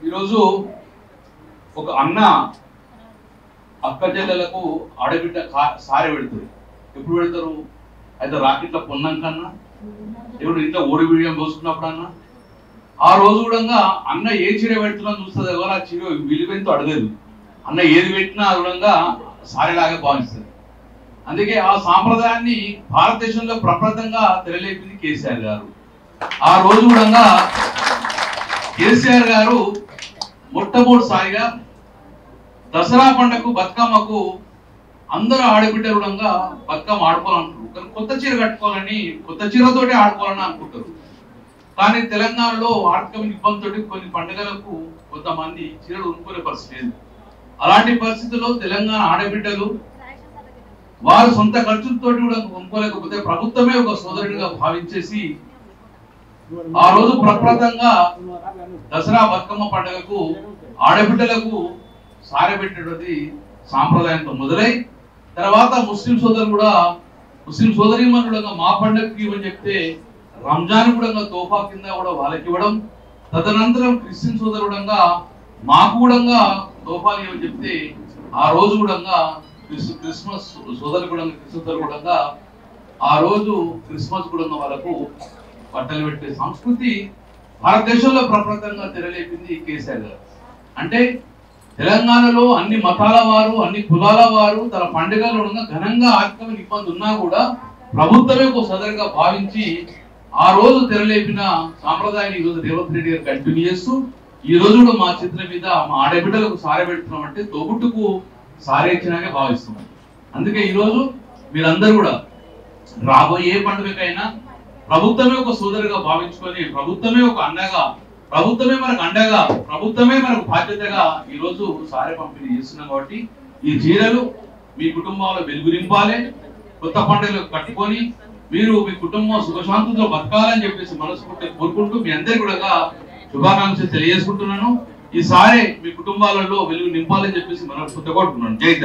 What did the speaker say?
ఈరోజు ఒక అన్న అక్క చెల్లెలకు ఆడబిడ్డ సారె పెడతారు. ఎప్పుడు పెడతారు? అయితే రాకెట్ల పొన్నాకన్నా, ఇప్పుడు ఇంట్లో ఓడి బియ్యం పోసుకున్నప్పుడు అన్న, ఆ రోజు కూడా అన్న ఏ చీర పెడుతున్నా చూస్తుంది ఎవరు, ఆ చీర విలువెంతో అడగదు. అన్న ఏది పెట్టినా అది సారెలాగా భావిస్తుంది. అందుకే ఆ సాంప్రదాయాన్ని భారతదేశంలో ప్రప్రదంగా తెరలేపింది కేసీఆర్ గారు. ఆ రోజు కూడా కేసీఆర్ గారు మొట్టమొదటిసారిగా దసరా పండుగకు బతుకమ్మకు అందరూ ఆడబిడ్డలు కూడా బతుకమ్మ ఆడుకోవాలనుకుంటారు. కానీ కొత్త చీర కట్టుకోవాలని, కొత్త చీరతోటి ఆడుకోవాలని అనుకుంటారు. కానీ తెలంగాణలో ఆర్థిక ఇబ్బందితో కొన్ని పండుగలకు కొంతమంది చీరలు కొనుక్కునే పరిస్థితి లేదు. అలాంటి పరిస్థితుల్లో తెలంగాణ ఆడబిడ్డలు వారు సొంత ఖర్చులతో కూడా కొనుక్కోలేకపోతే ప్రభుత్వమే ఒక సోదరుడిగా భావించేసి ఆ రోజు ప్రప్రదంగా దసరా బతుకమ్మ పండుగకు ఆడబిడ్డలకు సారె పెట్టేది సాంప్రదాయంతో మొదలై, తర్వాత ముస్లిం సోదరులు కూడా, ముస్లిం సోదరీమణులు మా పండుగకి ఇవ్వని చెప్తే రంజాన్ కూడా తోఫా కింద కూడా వాళ్ళకి ఇవ్వడం, తదనంతరం క్రిస్టియన్ సోదరుడంగా మాకు కూడా తోఫాలు ఇవ్వని చెప్తే ఆ రోజు కూడా క్రిస్మస్ సోదరు కూడా క్రిస్మస్ కూడా ఆ రోజు క్రిస్మస్ కూడా వాళ్ళకు బట్టలు పెట్టే సంస్కృతి భారతదేశంలో ప్రప్రదంగా తెరలేపింది కేసీఆర్ గారు. అంటే తెలంగాణలో అన్ని మతాల వారు, అన్ని కులాల వారు తన పండుగలు ఘనంగా ఆర్థికమైన ఇబ్బంది ఉన్నా కూడా ప్రభుత్వమే ఒక సదరుగా భావించి ఆ రోజు తెరలేపిన సాంప్రదాయాన్ని ఈ రోజు రేవంత్ రెడ్డి గారు కంటిన్యూ చేస్తూ ఈ రోజు కూడా మా చిత్రం మీద మా ఆడబిడ్డలకు సారె పెడుతున్నాం అంటే తోబుట్టుకు సారె ఇచ్చినాకే భావిస్తున్నాం. అందుకే ఈరోజు మీరందరూ కూడా రాబోయే పండుగకైనా ప్రభుత్వమే ఒక సోదరుగా భావించుకొని, ప్రభుత్వమే ఒక అన్నగా, ప్రభుత్వమే మనకు అండగా, ప్రభుత్వమే మనకు బాధ్యతగా ఈ రోజు సారె పంపిణీ చేస్తున్నాం. కాబట్టి ఈ చీరలు మీ కుటుంబంలో వెలుగు నింపాలి, కొత్త పండుగలు కట్టుకొని మీరు మీ కుటుంబం సుఖశాంతులతో బతకాలని చెప్పేసి మనస్ఫూర్తిగా కోరుకుంటూ మీ అందరికీ కూడా శుభాకాంక్షలు తెలియజేసుకుంటున్నాను. ఈ సారె మీ కుటుంబాలలో వెలుగు నింపాలని చెప్పేసి మనస్ఫూర్తిగా కోరుకుంటున్నాను. జై తెలంగాణ.